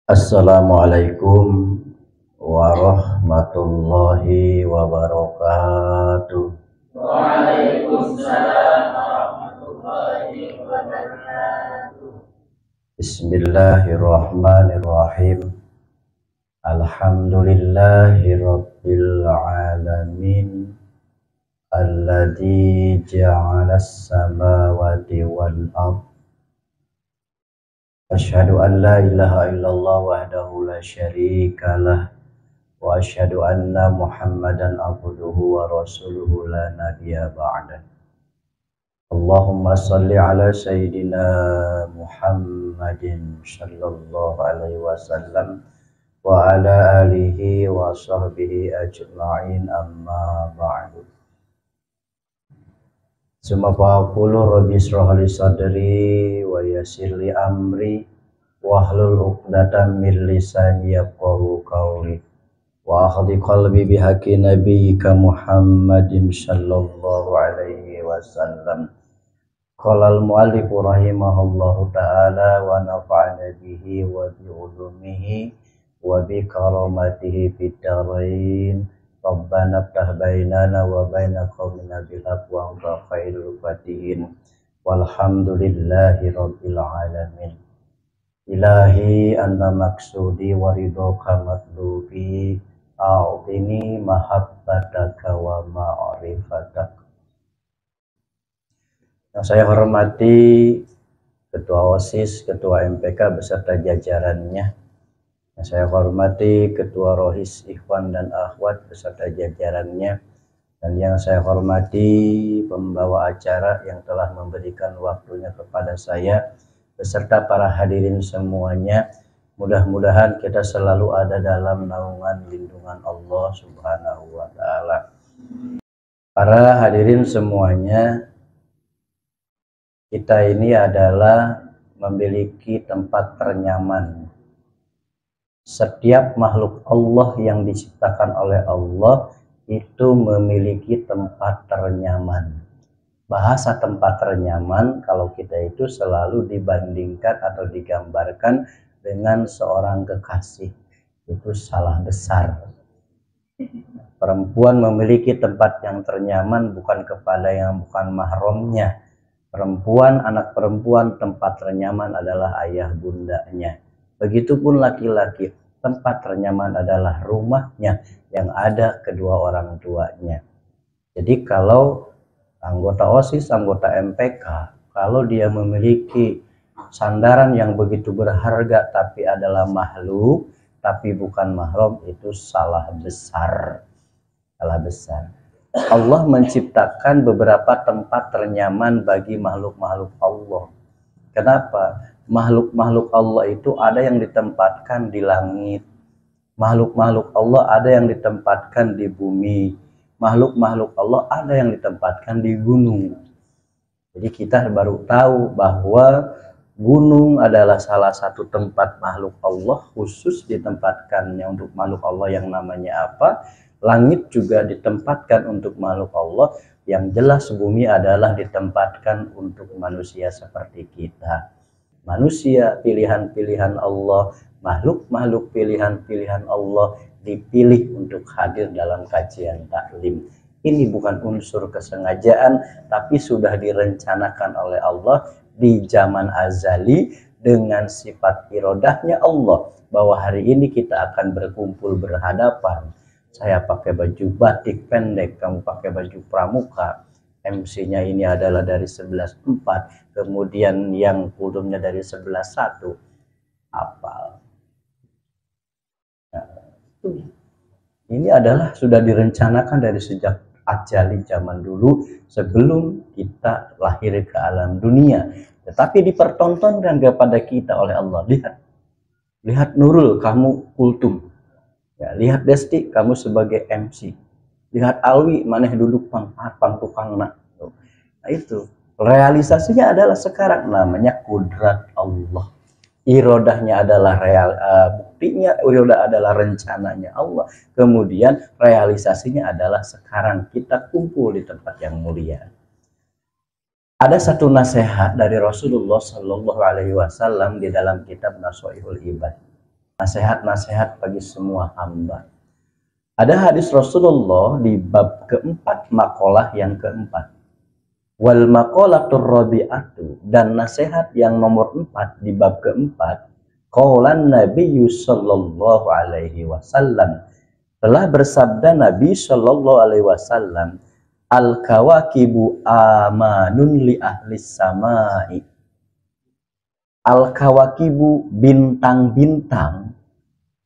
Assalamualaikum warahmatullahi wabarakatuh. Waalaikumsalam warahmatullahi wabarakatuh. Bismillahirrahmanirrahim. Alhamdulillahi rabbil alamin. Alladzi ja'alas samawati wal ardh. Asyhadu an la ilaha illallah wahdahu la syarika lah. Wa asyhadu anna Muhammadan abduhu wa rasuluhu la nabiyya ba'dah. Allahumma salli ala sayyidina Muhammadin sallallahu alaihi wasallam wa ala alihi wa sahbihi ajma'in, amma ba'du. Summa faqulu rabbi shrah li sadri wa yassir li amri wahlul 'uqdatam min lisani yafqahu qawli wa akhdi qalbi bihaqqi nabiyyika Muhammadin sallallahu alaihi wasallam. Qala al-mu'allif rahimahullahu ta'ala wa nafa'ana bihi wa bi ulumihi wa bi karamatihi fid dharain. Rabbana ftah bainana wa baina qaumina bil haqq wa anta khairul fatihin. Walhamdulillahi rabbil alamin. Ilahi anta maksudi wa ridhoka matlubi, a'udhini mahabbataka wa ma'rifatak. Yang saya hormati Ketua OSIS, Ketua MPK beserta jajarannya. Yang saya hormati Ketua Rohis Ikhwan dan Akhwat beserta jajarannya, dan yang saya hormati pembawa acara yang telah memberikan waktunya kepada saya beserta para hadirin semuanya. Mudah-mudahan kita selalu ada dalam naungan lindungan Allah Subhanahu wa ta'ala. Para hadirin semuanya, kita ini adalah memiliki tempat ternyaman. Setiap makhluk Allah yang diciptakan oleh Allah itu memiliki tempat ternyaman. Bahasa tempat ternyaman kalau kita itu selalu dibandingkan atau digambarkan dengan seorang kekasih. Itu salah besar. Perempuan memiliki tempat yang ternyaman bukan kepada yang bukan mahramnya. Perempuan, anak perempuan, tempat ternyaman adalah ayah bundanya. Begitupun laki-laki, tempat ternyaman adalah rumahnya yang ada kedua orang tuanya. Jadi kalau anggota OSIS, anggota MPK, kalau dia memiliki sandaran yang begitu berharga tapi adalah makhluk, tapi bukan mahram, itu salah besar. Salah besar. Allah menciptakan beberapa tempat ternyaman bagi makhluk-makhluk Allah. Kenapa? Makhluk-makhluk Allah itu ada yang ditempatkan di langit. Makhluk-makhluk Allah ada yang ditempatkan di bumi. Makhluk-makhluk Allah ada yang ditempatkan di gunung. Jadi kita baru tahu bahwa gunung adalah salah satu tempat makhluk Allah, khusus ditempatkannya untuk makhluk Allah yang namanya apa. Langit juga ditempatkan untuk makhluk Allah. Yang jelas bumi adalah ditempatkan untuk manusia seperti kita. Manusia pilihan-pilihan Allah, makhluk-makhluk pilihan-pilihan Allah dipilih untuk hadir dalam kajian taklim. Ini bukan unsur kesengajaan, tapi sudah direncanakan oleh Allah di zaman azali dengan sifat irodahnya Allah, bahwa hari ini kita akan berkumpul berhadapan. Saya pakai baju batik pendek, kamu pakai baju pramuka. MC-nya ini adalah dari 11.4, kemudian yang kulumnya dari 11.1. Hafal. Nah, ini adalah sudah direncanakan dari sejak ajali zaman dulu, sebelum kita lahir ke alam dunia. Tetapi dipertontonkan kepada kita oleh Allah. Lihat Nurul, kamu kultum. Ya, lihat Desti, kamu sebagai MC. Lihat Alwi, maneh duduk pang tukang nak. Nah itu realisasinya adalah sekarang, namanya kudrat Allah. Irodahnya adalah buktinya, irodah adalah rencananya Allah. Kemudian realisasinya adalah sekarang kita kumpul di tempat yang mulia. Ada satu nasihat dari Rasulullah Shallallahu Alaihi Wasallam di dalam kitab Nashihul Ibad. nasihat-nasihat bagi semua hamba. Ada hadis Rasulullah di bab keempat, maqalah yang keempat. Wal maqalatur rabi'atu, dan nasihat yang nomor 4 di bab keempat. Qaulan Nabi sallallahu alaihi wasallam, telah bersabda Nabi sallallahu alaihi wasallam, al kawakibu amanun li ahli samai. Al kawakibu, bintang-bintang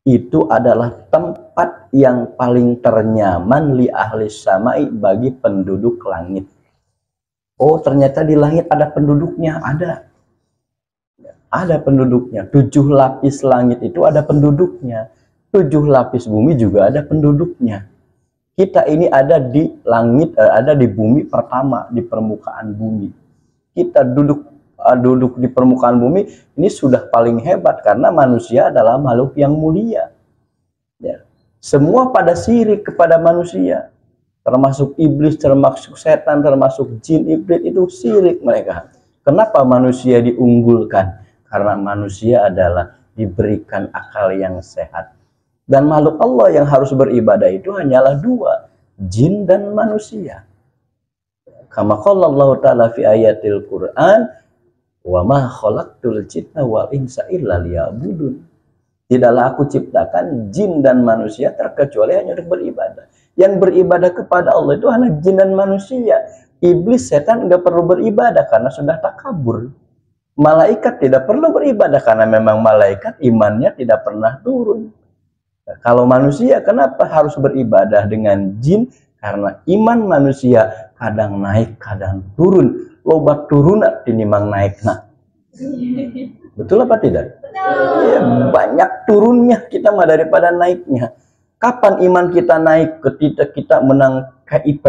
itu adalah tempat yang paling ternyaman li ahli samai, bagi penduduk langit. Oh, ternyata di langit ada penduduknya, ada penduduknya. 7 lapis langit itu ada penduduknya, 7 lapis bumi juga ada penduduknya. Kita ini ada di langit, ada di bumi pertama, di permukaan bumi. Kita duduk di permukaan bumi ini sudah paling hebat, karena manusia adalah makhluk yang mulia. Ya. Semua pada sirik kepada manusia, termasuk iblis, termasuk setan, termasuk jin, iblis, itu sirik mereka. Kenapa manusia diunggulkan? Karena manusia adalah diberikan akal yang sehat. Dan makhluk Allah yang harus beribadah itu hanyalah 2, jin dan manusia. Kama qala Allah Ta'ala fi ayatil Qur'an, wa ma khalaqtul jinna wal insa illa liya'budun. Tidaklah aku ciptakan jin dan manusia terkecuali hanya untuk beribadah. Yang beribadah kepada Allah itu hanya jin dan manusia. Iblis, setan nggak perlu beribadah karena sudah takabur. Malaikat tidak perlu beribadah karena memang malaikat imannya tidak pernah turun. Nah, kalau manusia kenapa harus beribadah dengan jin? Karena iman manusia kadang naik, kadang turun. Lobat turun tinimbang naik. Nah, betul apa tidak? Ya, banyak turunnya kita mah daripada naiknya. Kapan iman kita naik? Ketika kita menang KIP.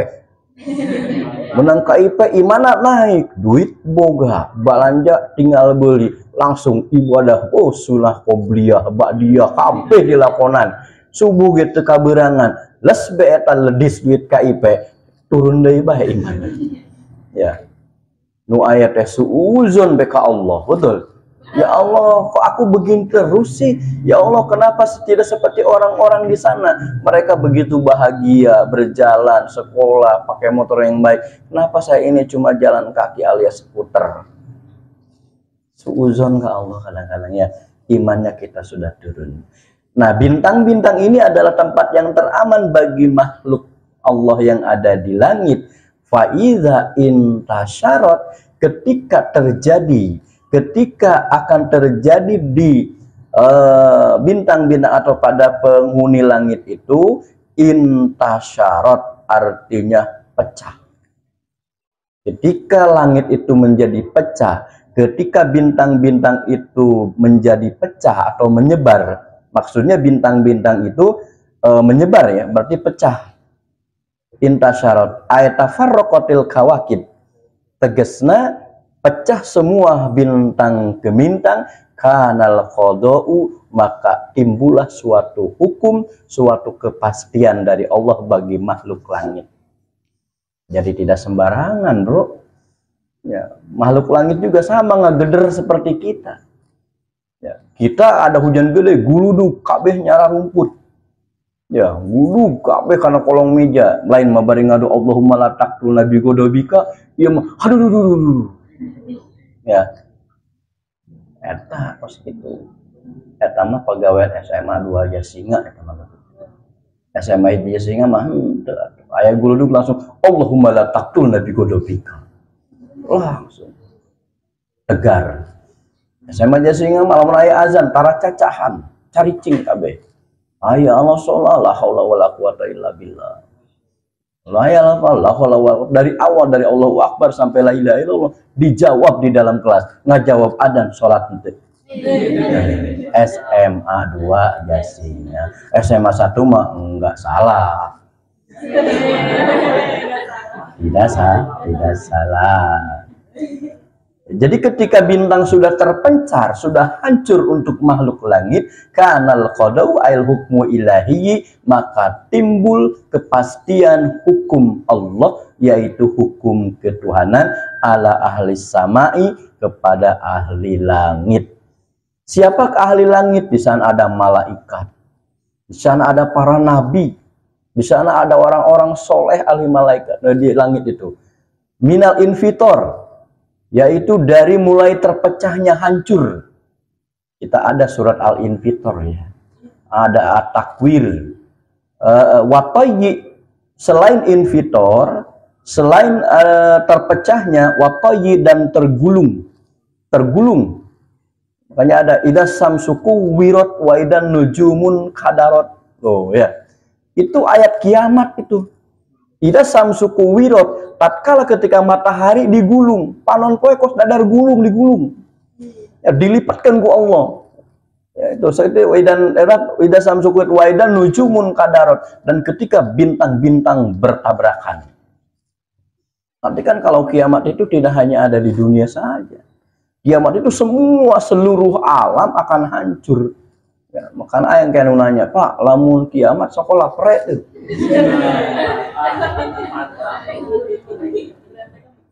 Menang KIP, iman naik. Duit boga, belanja tinggal beli, langsung ibadah. Oh, sunnah qobliyah, ba'diyah, kabeh dilakonan. Subuh gitu kaberangan, les beetan ledis duit KIP, turun deui bae iman. Ya. Nu ayat suuzon beka Allah, betul. Ya Allah, kok aku begini terus sih? Ya Allah, kenapa tidak seperti orang-orang di sana? Mereka begitu bahagia, berjalan, sekolah, pakai motor yang baik. Kenapa saya ini cuma jalan kaki alias skuter? Suuzon ke Allah kadang-kadang ya, imannya kita sudah turun. Nah, bintang-bintang ini adalah tempat yang teraman bagi makhluk Allah yang ada di langit. Faiza intasyarat, ketika akan terjadi di bintang-bintang atau pada penghuni langit itu, intasyarat artinya pecah. Ketika langit itu menjadi pecah, ketika bintang-bintang itu menjadi pecah atau menyebar, maksudnya bintang-bintang itu menyebar ya, berarti pecah. Intasyarat ayatafarraqatil kawakib, tegesna pecah semua bintang ke bintang, kanal qada'u, maka timbullah suatu hukum, suatu kepastian dari Allah bagi makhluk langit. Jadi tidak sembarangan, bro. Ya, makhluk langit juga sama, ngegeder seperti kita. Ya, kita ada hujan gede, guluduk, kabeh nyara rumput. Ya, wudhu kabeh karena kolong meja, lain mabari ngadu Allahumma la taqtul nabi godobika, ya mah aduh. Ya. Eta kos kitu. Eta mah pegawai SMA 2 Jasinga eta mah. SMA di Jasinga mah henteu atuh. Aya guluduk langsung Allahumma la taqtul nabi godobika. Langsung tegar. SMA Jasinga malam raya azan tara cacahan, caricing kabeh. Ayya Allah sholat, la haula wala quwata illa billah. La ilaha dari awal dari Allahu Akbar sampai la ilaha illallah dijawab di dalam kelas, ngajawab adzan sholat itu. SMA 2 Jasinga, SMA 1 mah enggak salah. Tidak salah. Jadi ketika bintang sudah terpencar, sudah hancur untuk makhluk langit, kanal qadau ail hukmu ilahi, maka timbul kepastian hukum Allah, yaitu hukum ketuhanan ala ahli samai, kepada ahli langit. Siapakah ahli langit? Di sana ada malaikat, di sana ada para nabi, di sana ada orang-orang soleh ahli malaikat di langit itu. Minal invitor, yaitu dari mulai terpecahnya hancur. Kita ada surat Al-Infitor ya. Ada At-Takwir. Watoyi, selain invitor, selain terpecahnya, watoyi dan tergulung. Tergulung. Makanya ada idas samsuku wirot wa idan nujumun kadarot. Oh ya. Itu ayat kiamat itu. Idas samsuku wirot, tatkala ketika matahari digulung, panon poe kos dadar gulung digulung. Ya, dilipatkan ku Allah. Ya, itu seperti idas samsuku wa idan nujumun kadarot, dan ketika bintang-bintang bertabrakan. Nanti kan kalau kiamat itu tidak hanya ada di dunia saja. Kiamat itu semua seluruh alam akan hancur. Ya, makanya yang kayak nanya, Pak, lamun kiamat sekolah pre tuh.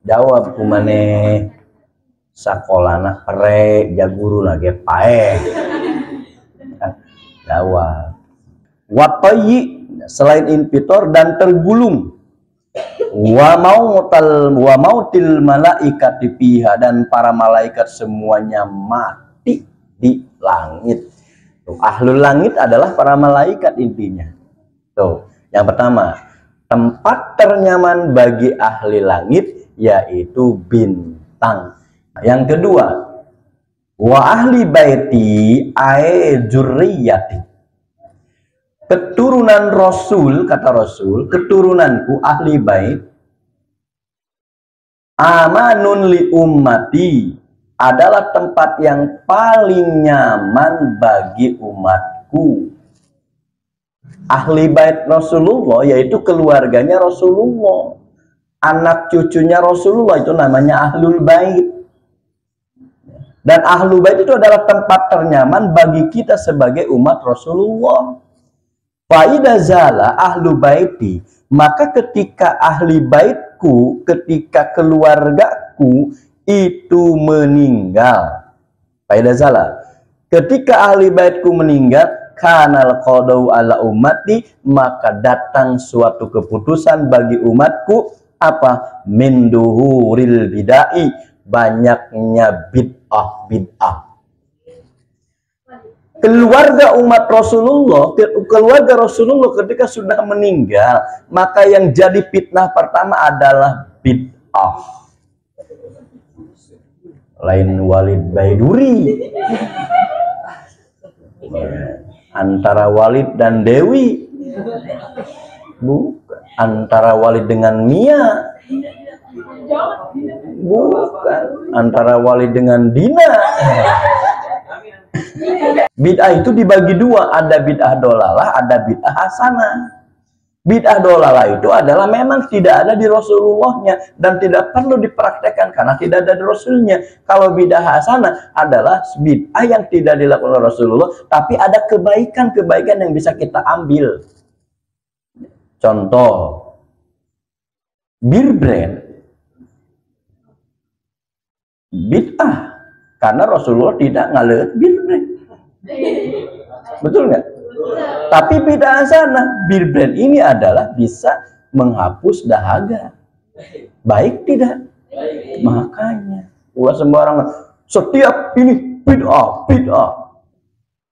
Jawab kumane sakolana pre jaguru lagi pae. Jawab. Watoyi, selain invitor dan tergulung. Wa mautil malaikati fiha, dan para malaikat semuanya mati di langit. Tuh, ahlul langit adalah para malaikat intinya. Tuh, yang pertama, tempat ternyaman bagi ahli langit yaitu bintang. Yang kedua, wa ahli baiti ae jurriyati, keturunan Rasul, kata Rasul, keturunanku ahli bait, amanun li ummati, adalah tempat yang paling nyaman bagi umatku. Ahli bait Rasulullah yaitu keluarganya Rasulullah, anak cucunya Rasulullah, itu namanya ahlul bait. Dan ahlul bait itu adalah tempat ternyaman bagi kita sebagai umat Rasulullah. Fa'idha zala ahlu baiti, maka ketika ahli baitku, ketika keluargaku itu meninggal, fa'idha zala, ketika ahli baitku meninggal, kanal qadau ala ummati, maka datang suatu keputusan bagi umatku, apa? Min duhuril bidai, banyaknya bid'ah. Keluarga umat Rasulullah, keluarga Rasulullah ketika sudah meninggal, maka yang jadi fitnah pertama adalah bid'ah. Lain Walid Baiduri, antara Walid dan Dewi, bukan. Antara Walid dengan Mia, bukan. Antara Walid dengan Dina. Bid'ah itu dibagi dua, ada bid'ah dolalah, ada bid'ah hasanah. Bid'ah dolalah itu adalah memang tidak ada di Rasulullahnya dan tidak perlu dipraktekkan karena tidak ada di Rasulnya. Kalau bid'ah hasanah adalah bid'ah yang tidak dilakukan oleh Rasulullah, tapi ada kebaikan-kebaikan yang bisa kita ambil. Contoh, bir brand bid'ah karena Rasulullah tidak ngaleut bir brand. Betul nggak? Tapi bid'ah hasanah, bir brand ini adalah bisa menghapus dahaga. Baik tidak? Makanya ulah sembarangan. Setiap ini bid'ah.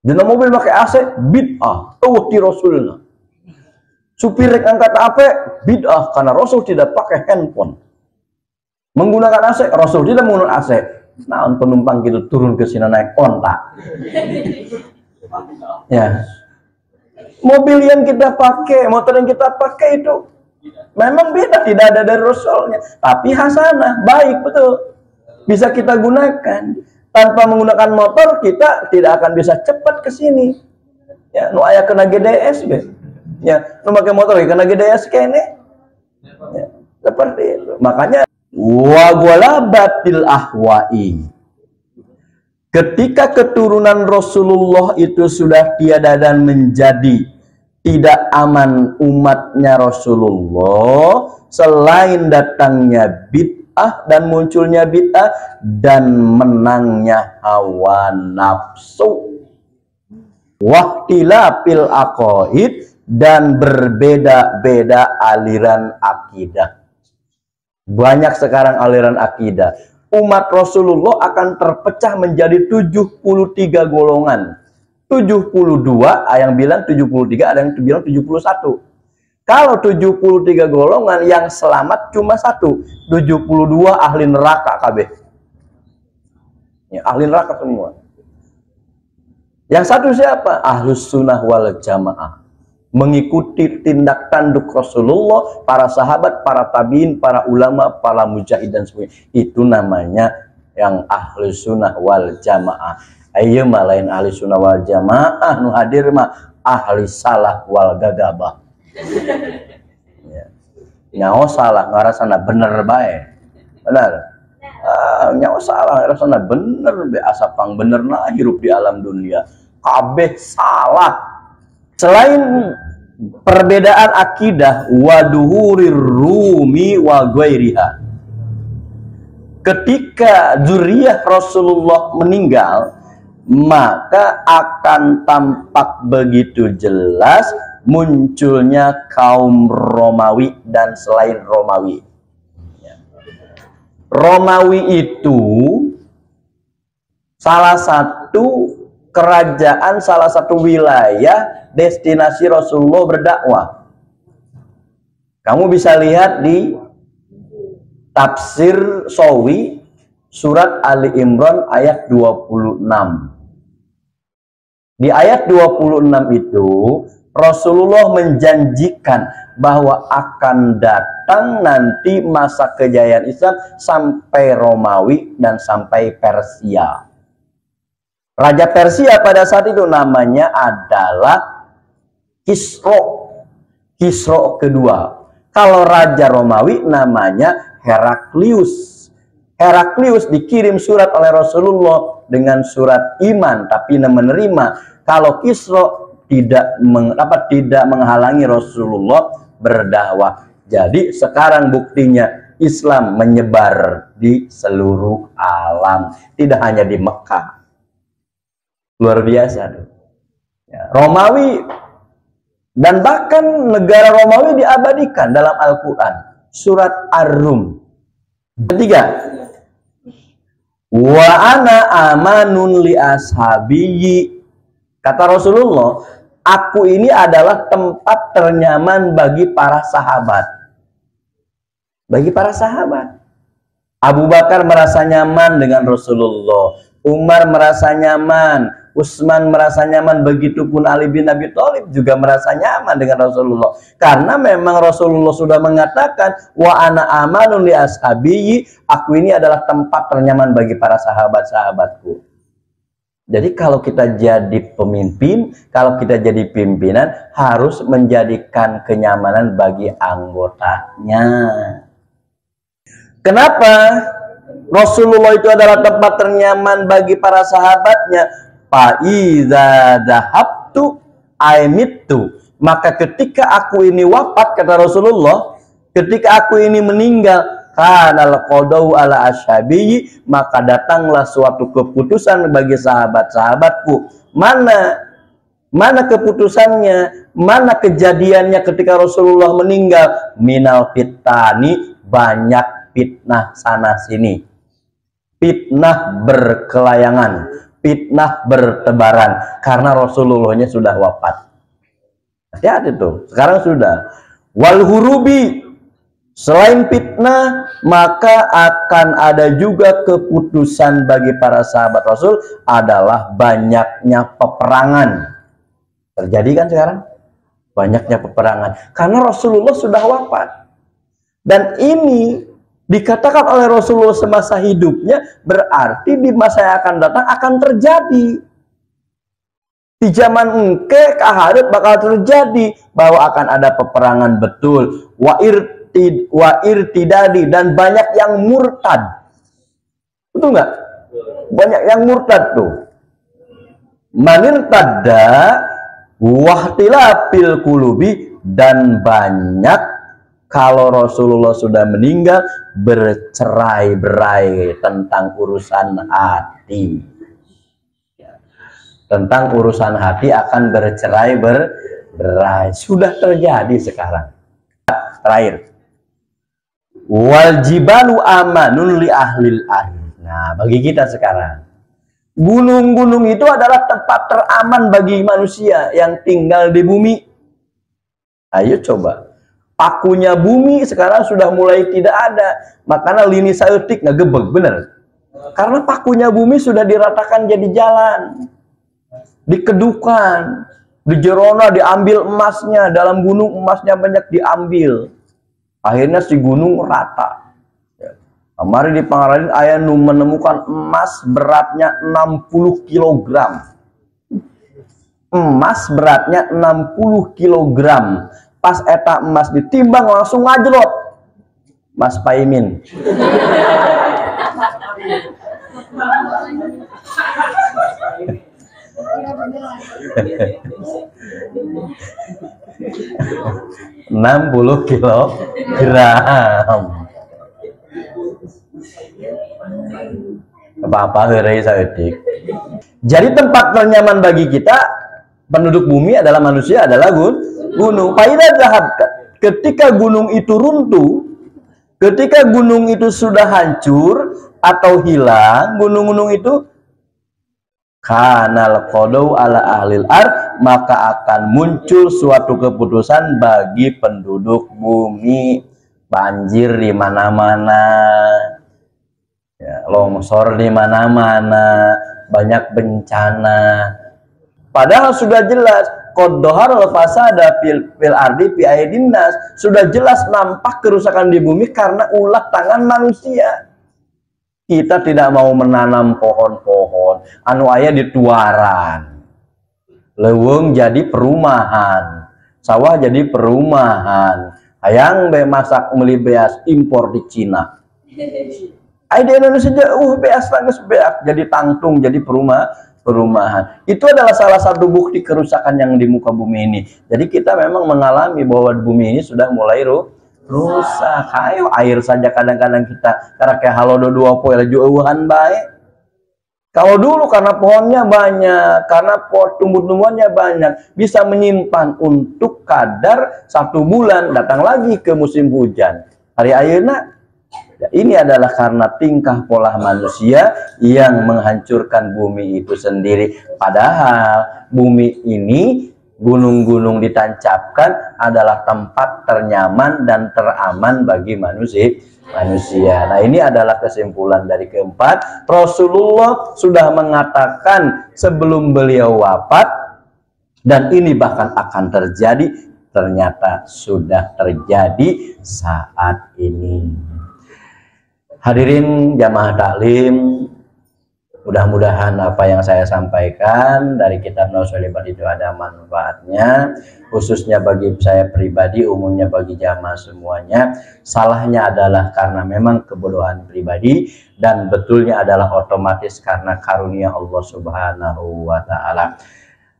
Dina mobil pakai AC, bid'ah. Tuh ti Rasulullah. Supir rek angkat HP, bid'ah karena Rasul tidak pakai handphone. Menggunakan AC, Rasul tidak menggunakan AC. Nah, penumpang gitu turun ke sini naik onta. Ya. Mobil yang kita pakai, motor yang kita pakai itu memang beda, tidak ada dari Rasulnya, tapi hasanah, baik, betul. Bisa kita gunakan. Tanpa menggunakan motor kita tidak akan bisa cepat ke sini. Ya, nu aya kena GDS guys. Ya, nu pakai motor kena GDS kene. Ya, seperti itu. Makanya wa ghalabatil ahwa'i, ketika keturunan Rasulullah itu sudah tiada dan menjadi tidak aman umatnya Rasulullah, selain datangnya bid'ah bid'ah dan munculnya bid'ah dan menangnya hawa nafsu. Wahtilafil aqaid dan berbeda-beda aliran akidah. Banyak sekarang aliran akidah. Umat Rasulullah akan terpecah menjadi 73 golongan. 72, ada yang bilang 73, ada yang bilang 71. Kalau 73 golongan yang selamat cuma satu, 72 ahli neraka KB. Ya, ahli neraka semua. Yang satu siapa? Ahlus sunnah wal jamaah. Mengikuti tindak tanduk Rasulullah, para sahabat, para tabiin, para ulama, para mujahid dan sebagainya. Itu namanya yang ahlus sunnah wal jamaah. Ayo malain ahli sunnah wal jamaah nu hadir mah ahli salah wal gagabah. Ya. Nyawa salah ngarasana bener bae. Benar. Nyawa salah ngarasana bener be asapang bener nah hirup di alam dunia. Kabeh salah. Selain perbedaan akidah waduhurir rumi wa ghairiha. Ketika zuriyah Rasulullah meninggal, maka akan tampak begitu jelas munculnya kaum Romawi dan selain Romawi. Romawi itu salah satu kerajaan, salah satu wilayah destinasi Rasulullah berdakwah. Kamu bisa lihat di tafsir Sawi surat Ali Imran ayat 26. Di ayat 26 itu Rasulullah menjanjikan bahwa akan datang nanti masa kejayaan Islam sampai Romawi dan sampai Persia. Raja Persia pada saat itu namanya adalah Kisro. Kisro kedua. Kalau Raja Romawi namanya Heraklius. Heraklius dikirim surat oleh Rasulullah dengan surat iman tapi menerima. Kalau Kisro tidak menghalangi Rasulullah berdakwah. Jadi sekarang buktinya Islam menyebar di seluruh alam, tidak hanya di Mekah. Luar biasa. Ya, Romawi dan bahkan negara Romawi diabadikan dalam Al-Quran. Surat Ar-Rum. Ketiga. Wa ana amanun li ashabiyyi. Kata Rasulullah, aku ini adalah tempat ternyaman bagi para sahabat. Bagi para sahabat. Abu Bakar merasa nyaman dengan Rasulullah. Umar merasa nyaman, Utsman merasa nyaman, begitupun Ali bin Abi Thalib juga merasa nyaman dengan Rasulullah. Karena memang Rasulullah sudah mengatakan, wa ana amanun li ashabiyyi, aku ini adalah tempat ternyaman bagi para sahabat-sahabatku. Jadi kalau kita jadi pemimpin, kalau kita jadi pimpinan, harus menjadikan kenyamanan bagi anggotanya. Kenapa? Rasulullah itu adalah tempat ternyaman bagi para sahabatnya. Faiza dhahabtu aimittu. Maka ketika aku ini wafat, kata Rasulullah, ketika aku ini meninggal, kanal qadau ala ashabiyyi, maka datanglah suatu keputusan bagi sahabat-sahabatku. Mana keputusannya? Mana kejadiannya ketika Rasulullah meninggal? Minal fitani, banyak fitnah sana sini. Fitnah berkelayangan, fitnah bertebaran karena Rasulullahnya sudah wafat. Hati-hati tuh, sekarang sudah. Wal hurubi, selain fitnah, maka akan ada juga keputusan bagi para sahabat Rasul adalah banyaknya peperangan. Terjadi kan sekarang? Banyaknya peperangan karena Rasulullah sudah wafat. Dan ini dikatakan oleh Rasulullah semasa hidupnya, berarti di masa yang akan datang akan terjadi. Di zaman engke kahadat bakal terjadi bahwa akan ada peperangan betul. Wa irtidadi, dan banyak yang murtad. Betul nggak? Banyak yang murtad tuh. Manirtadda wahtilafil qulubi, dan banyak Kalau Rasulullah sudah meninggal, bercerai-berai tentang urusan hati. Tentang urusan hati akan bercerai-berai. Sudah terjadi sekarang. Terakhir. Wal jibalu amanun li ahlil ardh. Nah, bagi kita sekarang, gunung-gunung itu adalah tempat teraman bagi manusia yang tinggal di bumi. Ayo coba. Pakunya bumi sekarang sudah mulai tidak ada. Makanya lini saeutik ngegebeg, bener. Karena pakunya bumi sudah diratakan jadi jalan. Dikedukan. Di jerona diambil emasnya. Dalam gunung emasnya banyak diambil. Akhirnya si gunung rata. Kemarin di Pangaradin ayah menemukan emas beratnya 60 kg. Emas beratnya 60 kg. Pas eta emas ditimbang langsung ngajlot. Mas Paimin. (60 kilogram). Apa-apa heureuy saeutik. Jadi tempat ternyaman bagi kita penduduk bumi adalah manusia, adalah gunung. Faida zahabta, ketika gunung itu runtuh, ketika gunung itu sudah hancur atau hilang, gunung-gunung itu kanal qadau ala ahlil ardh, maka akan muncul suatu keputusan bagi penduduk bumi. Banjir di mana-mana, ya, longsor di mana-mana, banyak bencana. Padahal sudah jelas qad dhaharal fasada fil ardi fi aidin nas, sudah jelas nampak kerusakan di bumi karena ulah tangan manusia. Kita tidak mau menanam pohon-pohon anu aya di tuaran. Leuweung jadi perumahan, sawah jadi perumahan. Hayang be masak meuli beas impor di Cina. Ai di Indonesia beas geus beak jadi tangtung, jadi perumahan. Itu adalah salah satu bukti kerusakan yang di muka bumi ini. Jadi kita memang mengalami bahwa bumi ini sudah mulai rusak. Ayo air saja kadang-kadang kita karena kayak halodo 2 poe laju eueuhan bae. Kalau dulu karena pohonnya banyak, karena tumbuh-tumbuhannya banyak, bisa menyimpan untuk kadar 1 bulan, datang lagi ke musim hujan. Hari ayeuna, ya, ini adalah karena tingkah pola manusia yang menghancurkan bumi itu sendiri. Padahal bumi ini, gunung-gunung ditancapkan adalah tempat ternyaman dan teraman bagi manusia. Nah, ini adalah kesimpulan dari keempat. Rasulullah sudah mengatakan sebelum beliau wafat, dan ini bahkan akan terjadi, ternyata sudah terjadi saat ini. Hadirin jamaah taklim, mudah-mudahan apa yang saya sampaikan dari kitab Nasholibat itu ada manfaatnya, khususnya bagi saya pribadi, umumnya bagi jamaah semuanya. Salahnya adalah karena memang kebodohan pribadi, dan betulnya adalah otomatis karena karunia Allah Subhanahu wa Ta'ala.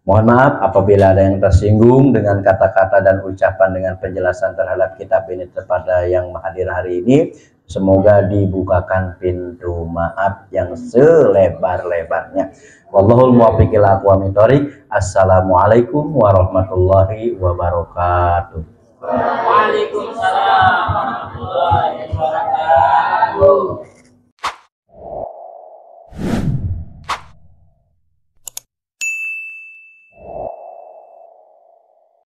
Mohon maaf apabila ada yang tersinggung dengan kata-kata dan ucapan dengan penjelasan terhadap kitab ini kepada yang hadir hari ini. Semoga dibukakan pintu maaf yang selebar-lebarnya. Wallahul muwaffiq ila aqwamit thoriq. Assalamualaikum warahmatullahi wabarakatuh. Waalaikumsalam warahmatullahi wabarakatuh.